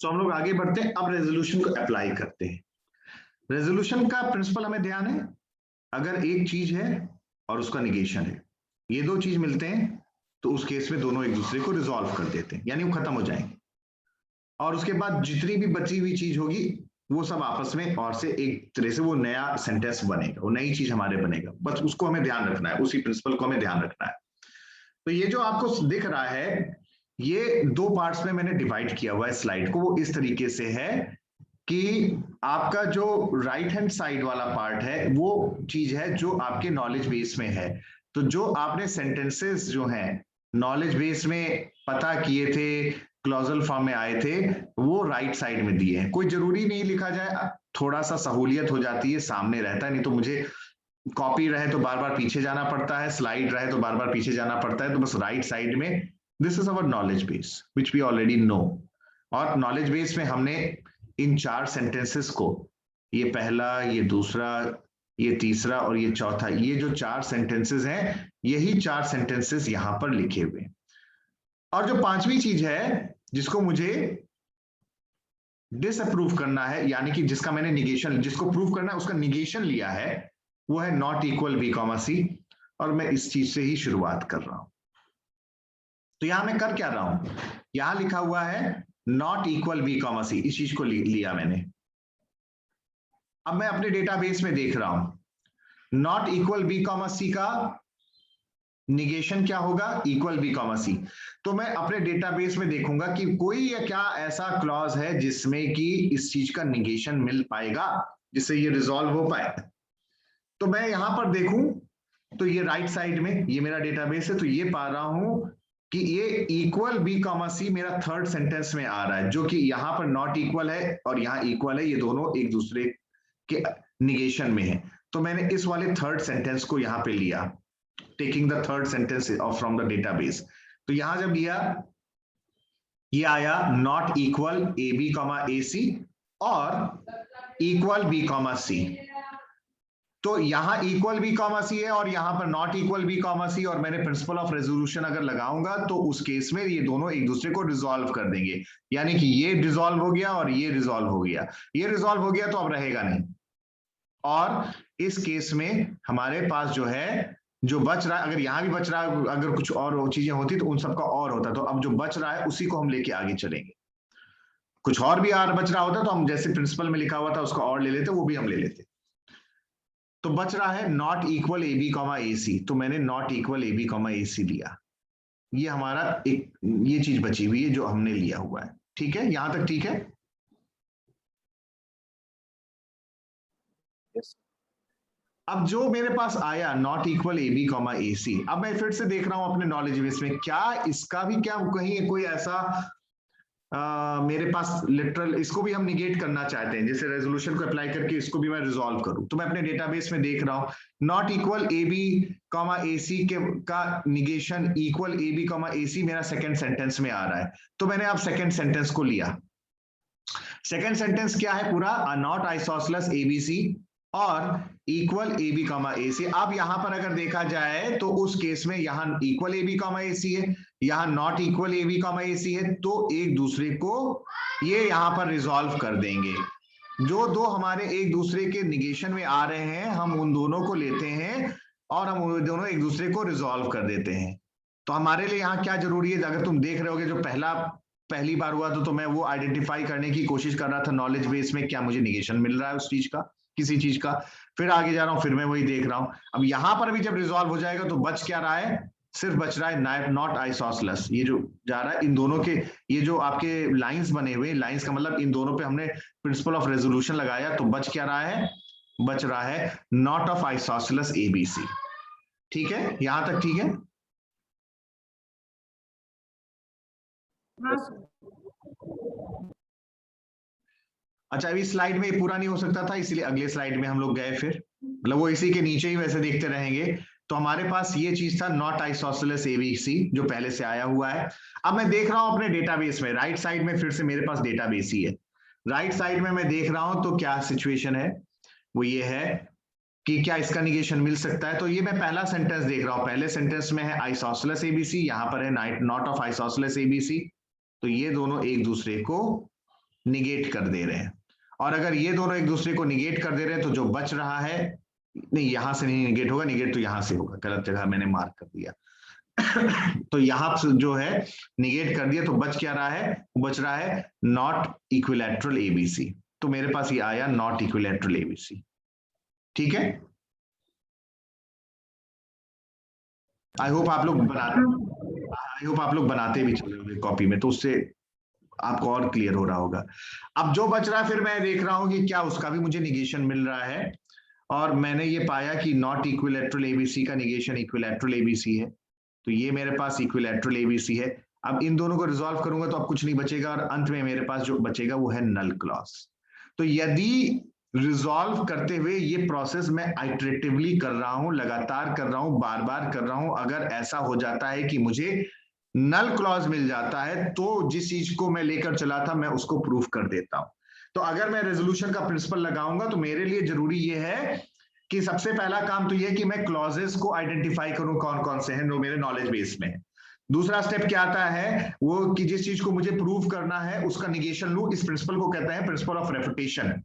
तो हम लोग आगे बढ़ते हैं, अब रेजोल्यूशन को अप्लाई करते हैं। रेजोल्यूशन का प्रिंसिपल हमें ध्यान है, अगर एक चीज है और उसका निगेशन है, ये दो चीज मिलते हैं तो उस केस में दोनों एक दूसरे को रिजॉल्व कर देते हैं, यानी वो खत्म हो जाएंगे। और उसके बाद जितनी भी बची हुई चीज होगी वो सब आपस में और से एक तरह से वो नया सेंटेंस बनेगा, वो नई चीज हमारे बनेगा। बस उसको हमें ध्यान रखना है, उसी प्रिंसिपल को हमें ध्यान रखना है। तो ये जो आपको दिख रहा है, ये दो पार्ट्स में मैंने डिवाइड किया हुआ है स्लाइड को। वो इस तरीके से है कि आपका जो राइट हैंड साइड वाला पार्ट है वो चीज है जो आपके नॉलेज बेस में है। तो जो आपने सेंटेंसेस जो हैं नॉलेज बेस में पता किए थे, क्लॉजल फॉर्म में आए थे, वो राइट साइड में दिए हैं। कोई जरूरी नहीं लिखा जाए, थोड़ा सा सहूलियत हो जाती है, सामने रहता है, नहीं तो मुझे कॉपी रहे तो बार बार पीछे जाना पड़ता है, स्लाइड रहे तो बार बार पीछे जाना पड़ता है। तो बस राइट साइड में this is our knowledge base which we already know. और नॉलेज बेस में हमने इन चार सेंटेंसेस को, ये पहला, ये दूसरा, ये तीसरा और ये चौथा, ये जो चार सेंटेंसेस हैं, यही चार सेंटेंसेस यहां पर लिखे हुए। और जो पांचवी चीज है जिसको मुझे डिसअप्रूव करना है, यानी कि जिसका मैंने निगेशन, जिसको प्रूव करना है उसका निगेशन लिया है, वो है नॉट इक्वल बी कॉमा सी। और मैं इस चीज से ही शुरुआत कर रहा हूं। तो यहां मैं कर क्या रहा हूं, यहां लिखा हुआ है नॉट इक्वल बी कॉमा सी, इस चीज को लिया मैंने। अब मैं अपने डेटाबेस में देख रहा हूं नॉट इक्वल बी कॉमा सी का निगेशन क्या होगा, इक्वल बी कॉमा सी। तो मैं अपने डेटाबेस में देखूंगा कि कोई या क्या ऐसा क्लॉज है जिसमें कि इस चीज का निगेशन मिल पाएगा, जिससे ये रिजॉल्व हो पाए। तो मैं यहां पर देखूं तो ये राइट साइड में ये मेरा डेटाबेस है, तो ये पा रहा हूं कि ये इक्वल बी कॉमा सी मेरा थर्ड सेंटेंस में आ रहा है, जो कि यहां पर नॉट इक्वल है और यहां इक्वल है, ये दोनों एक दूसरे के निगेशन में है। तो मैंने इस वाले थर्ड सेंटेंस को यहां पे लिया, taking the third sentence from the database. तो यहां जब लिया, ये आया not equal A B comma A C और इक्वल बी कॉमा सी। तो यहां इक्वल बी कॉमा सी है और यहां पर नॉट इक्वल बी कॉमा सी, और मैंने प्रिंसिपल ऑफ रेजोल्यूशन अगर लगाऊंगा तो उस केस में ये दोनों एक दूसरे को रिजॉल्व कर देंगे, यानी कि ये रिजॉल्व हो गया और ये रिजॉल्व हो गया। ये रिजॉल्व हो गया तो अब रहेगा नहीं, और इस केस में हमारे पास जो है, जो बच रहा है, अगर यहां भी बच रहा है, अगर कुछ और चीजें होती तो उन सबका और होता। तो अब जो बच रहा है उसी को हम लेके आगे चलेंगे। कुछ और भी बच रहा होता तो हम जैसे प्रिंसिपल में लिखा हुआ था उसका और ले लेते, वो भी हम ले लेते। तो बच रहा है not equal A B comma A C, तो मैंने not equal A B comma A C लिया। ये हमारा एक ये चीज बची हुई है जो हमने लिया हुआ है। ठीक है, यहां तक ठीक है। yes. अब जो मेरे पास आया not equal A B comma A C, अब मैं फिर से देख रहा हूं अपने नॉलेज बेस में, क्या इसका भी क्या कहीं कोई ऐसा मेरे पास लिटरल, इसको भी हम निगेट करना चाहते हैं, जैसे रेजोल्यूशन को अप्लाई करके इसको भी मैं रिजॉल्व करूं। तो मैं अपने डेटाबेस में देख रहा हूं not equal A B comma A C के का negation equal A B comma A C मेरा सेकंड सेंटेंस में आ रहा है। तो मैंने अब सेकंड सेंटेंस को लिया। सेकंड सेंटेंस क्या है, पूरा नॉट आइसोसेलेस एबीसी और equal A B comma A C. अब यहां पर अगर देखा जाए तो उस केस में यहां equal A B comma A C है, यहां not equal A B comma A C है, तो एक दूसरे को ये यहां पर रिजॉल्व कर देंगे। जो दो हमारे एक दूसरे के निगेशन में आ रहे हैं, हम उन दोनों को लेते हैं और हम उन दोनों एक दूसरे को रिजॉल्व कर देते हैं। तो हमारे लिए यहाँ क्या जरूरी है, अगर तुम देख रहे होगे जो पहली बार हुआ तो मैं वो आइडेंटिफाई करने की कोशिश कर रहा था नॉलेज बेस में, क्या मुझे निगेशन मिल रहा है उस चीज का, किसी चीज का। फिर आगे जा रहा हूं, फिर मैं वही देख रहा हूं। अब यहां पर भी जब रिजॉल्व हो जाएगा तो बच क्या रहा है, सिर्फ बच रहा है नॉट आइसोसेलेस। ये जो जा रहा है इन दोनों के, ये जो आपके लाइंस बने हुए, लाइंस का मतलब इन दोनों पे हमने प्रिंसिपल ऑफ रेजोल्यूशन लगाया, तो बच क्या रहा है, बच रहा है नॉट ऑफ आइसोसेलेस एबीसी। ठीक है, यहां तक ठीक है। अच्छा, अभी स्लाइड में पूरा नहीं हो सकता था, इसलिए अगले स्लाइड में हम लोग गए, फिर मतलब वो इसी के नीचे ही वैसे देखते रहेंगे। तो हमारे पास ये चीज था नॉट आइसोसेलेस एबीसी जो पहले से आया हुआ है। अब मैं देख रहा हूं अपने डेटाबेस में, राइट साइड में फिर से मेरे पास डेटाबेस ही है। राइट साइड में मैं देख रहा हूं तो क्या सिचुएशन है, वो ये है कि क्या इसका निगेशन मिल सकता है। तो ये मैं पहला सेंटेंस देख रहा हूं, पहले सेंटेंस में है आइसोसेलेस एबीसी, यहां पर है नॉट ऑफ आइसोसेलेस एबीसी। तो ये दोनों एक दूसरे को निगेट कर दे रहे हैं। और अगर ये दोनों एक दूसरे को निगेट कर दे रहे हैं तो जो बच रहा है, नहीं यहां से नहीं निगेट होगा, निगेट तो यहां से होगा, गलत जगह मैंने मार्क कर दिया। तो यहां से जो है निगेट कर दिया, तो बच क्या रहा है, बच रहा है नॉट इक्विलैटरल एबीसी। तो मेरे पास ये आया नॉट इक्विलैटरल एबीसी। ठीक है, आई होप आप लोग बनाते भी चले होंगे कॉपी में, तो उससे आपको और क्लियर हो रहा होगा। अब जो बच रहा है, फिर मैं देख रहा हूं कि क्या उसका भी मुझे निगेशन मिल रहा है, और मैंने ये पाया कि नॉट इक्विलैटरल एबीसी का निगेशन इक्विलैटरल एबीसी है। तो ये मेरे पास इक्विलैटरल एबीसी है। अब इन दोनों को रिजॉल्व करूंगा तो अब कुछ नहीं बचेगा, और अंत में मेरे पास जो बचेगा वो है नल क्लॉज। तो यदि रिजॉल्व करते हुए ये प्रोसेस मैं आइटरेटिवली कर रहा हूं, लगातार कर रहा हूं, बार बार कर रहा हूं, अगर ऐसा हो जाता है कि मुझे नल क्लॉज मिल जाता है, तो जिस चीज को मैं लेकर चला था मैं उसको प्रूफ कर देता हूं। तो अगर मैं रेजोल्यूशन का प्रिंसिपल लगाऊंगा तो मेरे लिए जरूरी ये है कि सबसे पहला काम तो ये है कि मैं क्लॉजेस को आइडेंटिफाई करूं कौन कौन से हैं जो मेरे नॉलेज बेस में है। दूसरा स्टेप क्या आता है, वो कि जिस चीज को मुझे प्रूव करना है उसका निगेशन लूं। इस प्रिंसिपल को कहते हैं प्रिंसिपल ऑफ रेफुटेशन।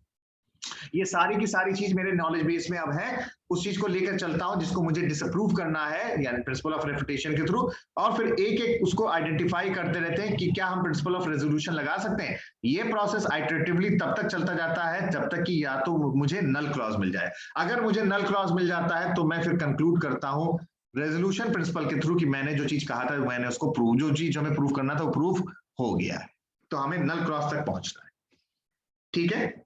ये सारी की सारी चीज मेरे नॉलेज बेस में अब है, उस चीज को लेकर चलता हूं जिसको मुझे डिसअप्रूव करना है, यानी प्रिंसिपल ऑफ रेफुटेशन के थ्रू, और फिर एक एक उसको आइडेंटिफाई करते रहते हैं कि क्या हम प्रिंसिपल ऑफ रेजोल्यूशन लगा सकते हैं। ये प्रोसेस आइटरेटिवली तब तक चलता जाता है जब तक कि या तो मुझे नल क्लॉज मिल जाए। अगर मुझे नल क्लॉज मिल जाता है तो मैं फिर कंक्लूड करता हूं रेजोल्यूशन प्रिंसिपल के थ्रू कि मैंने जो चीज कहा था मैंने उसको प्रूव, जो चीज हमें प्रूव करना था वो प्रूफ हो गया है। तो हमें नल क्लॉज तक पहुंचना है। ठीक है,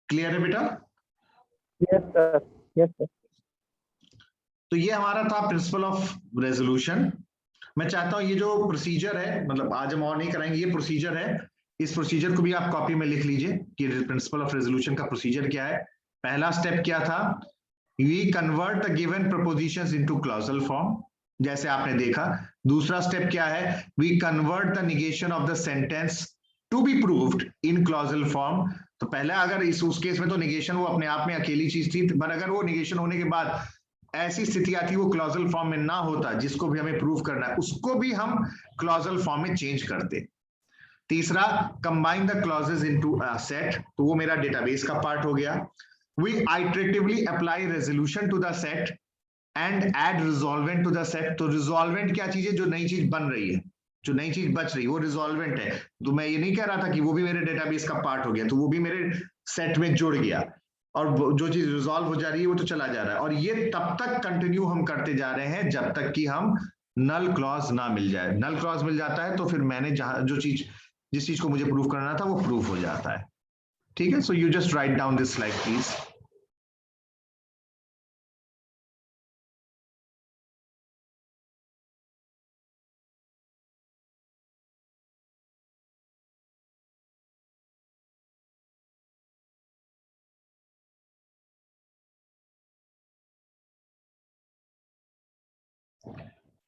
क्लियर है बेटा? Yes sir, yes sir. तो ये हमारा था प्रिंसिपल ऑफ रेजोल्यूशन। मैं चाहता हूं ये जो प्रोसीजर है, मतलब आज हम और नहीं कराएंगे, ये प्रोसीजर है, इस प्रोसीजर को भी आप कॉपी में लिख लीजिए कि प्रिंसिपल ऑफ रेजोल्यूशन का प्रोसीजर क्या है। पहला स्टेप क्या था, we convert the given propositions into clausal form, जैसे आपने देखा। दूसरा स्टेप क्या है, we convert the negation of the sentence to be proved in clausal form. तो पहले अगर उस केस में तो निगेशन वो अपने आप में अकेली चीज थी, पर अगर वो निगेशन होने के बाद ऐसी स्थिति आती वो क्लॉजल फॉर्म में ना होता, जिसको भी हमें प्रूव करना है उसको भी हम क्लॉजल फॉर्म में चेंज करते। तीसरा, combine the clauses into a set, तो वो मेरा डेटाबेस का पार्ट हो गया। We iteratively apply resolution to the set and add resolvent to the set. तो रिजॉल्वेंट क्या चीज है, जो नई चीज बन रही है, जो नई चीज बच रही है वो रिजॉल्वेंट है। तो मैं ये नहीं कह रहा था कि वो भी मेरे डेटाबेस का पार्ट हो गया, तो वो भी मेरे सेट में जुड़ गया, और जो चीज रिजॉल्व हो जा रही है वो तो चला जा रहा है। और ये तब तक कंटिन्यू हम करते जा रहे हैं जब तक कि हम नल क्लॉज ना मिल जाए। नल क्लॉज मिल जाता है तो फिर मैंने जहां जो चीज जिस चीज को मुझे प्रूव करना था वो प्रूव हो जाता है। ठीक है, so you just write down this slide please.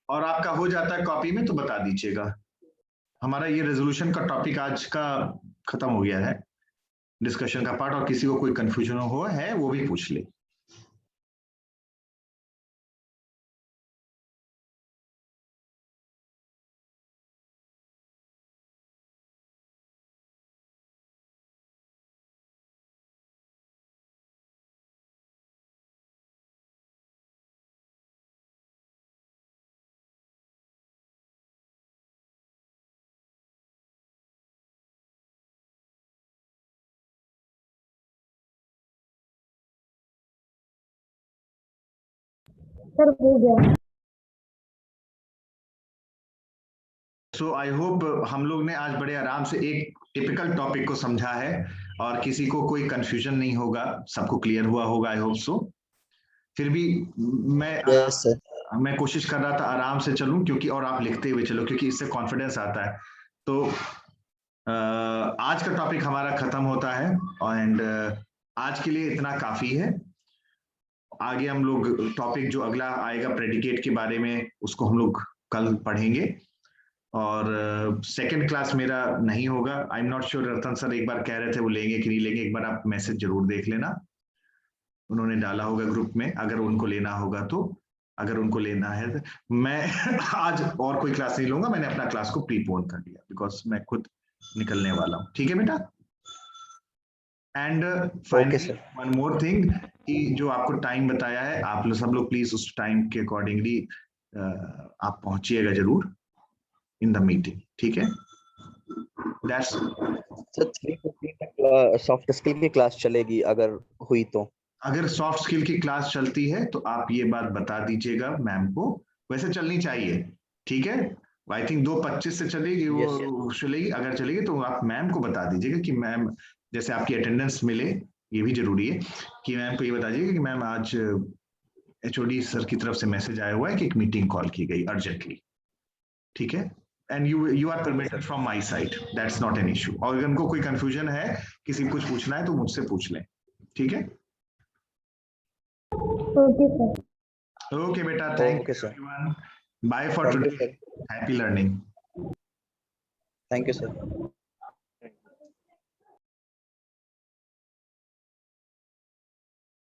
और आपका हो जाता है कॉपी में तो बता दीजिएगा। हमारा ये रेजोल्यूशन का टॉपिक आज का खत्म हो गया है, डिस्कशन का पार्ट, और किसी को कोई कंफ्यूजन हो है वो भी पूछ ले। सर हो गया। सो आई होप हम लोग ने आज बड़े आराम से एक टिपिकल टॉपिक को समझा है, और किसी को कोई कंफ्यूजन नहीं होगा, सबको क्लियर हुआ होगा, आई होप सो। फिर भी मैं यस सर। मैं कोशिश कर रहा था आराम से चलूं, क्योंकि और आप लिखते हुए चलो, क्योंकि इससे कॉन्फिडेंस आता है। तो आज का टॉपिक हमारा खत्म होता है, एंड आज के लिए इतना काफी है। आगे हम लोग टॉपिक जो अगला आएगा प्रेडिकेट के बारे में, उसको हम लोग कल पढ़ेंगे। और सेकंड क्लास मेरा नहीं होगा, I am not sure, Ratan sir एक बार कह रहे थे वो लेंगे कि नहीं लेंगे, एक बार आप मैसेज जरूर देख लेना, उन्होंने डाला होगा ग्रुप में, अगर उनको लेना होगा तो। अगर उनको लेना है तो। मैं आज और कोई क्लास नहीं लूंगा, मैंने अपना क्लास को प्रीपोन कर दिया बिकॉज मैं खुद निकलने वाला हूँ। ठीक है बेटा। And finally sir. One more thing कि जो आपको टाइम बताया है, आप लोग सब लोग प्लीज उस टाइम के अकॉर्डिंगली आप पहुंचिएगा जरूर इन द मीटिंग। ठीक है। दैट्स सर 3:15 तक सॉफ्ट स्किल की क्लास चलेगी अगर हुई तो। अगर सॉफ्ट स्किल की क्लास चलती है तो आप ये बात बता दीजिएगा मैम को, वैसे चलनी चाहिए। ठीक है। आई थिंक 2:25 से चलेगी वो चलेगी, अगर चलेगी तो आप मैम को बता दीजिएगा कि मैम जैसे आपकी अटेंडेंस मिले, ये भी जरूरी है कि मैम को ये बता दीजिएगा कि मैम आज एचओडी सर की तरफ से मैसेज आया हुआ है कि एक मीटिंग कॉल की गई अर्जेंटली। ठीक है। And you are permitted from my side, that's not an issue. और अगर उनको कोई कंफ्यूजन है, किसी को कुछ पूछना है तो मुझसे पूछ लें। ठीक है। Okay sir. Okay, beta. Thank Okay, you, sir. everyone. Bye for Thank you, today. sir. Happy learning. Thank you, sir.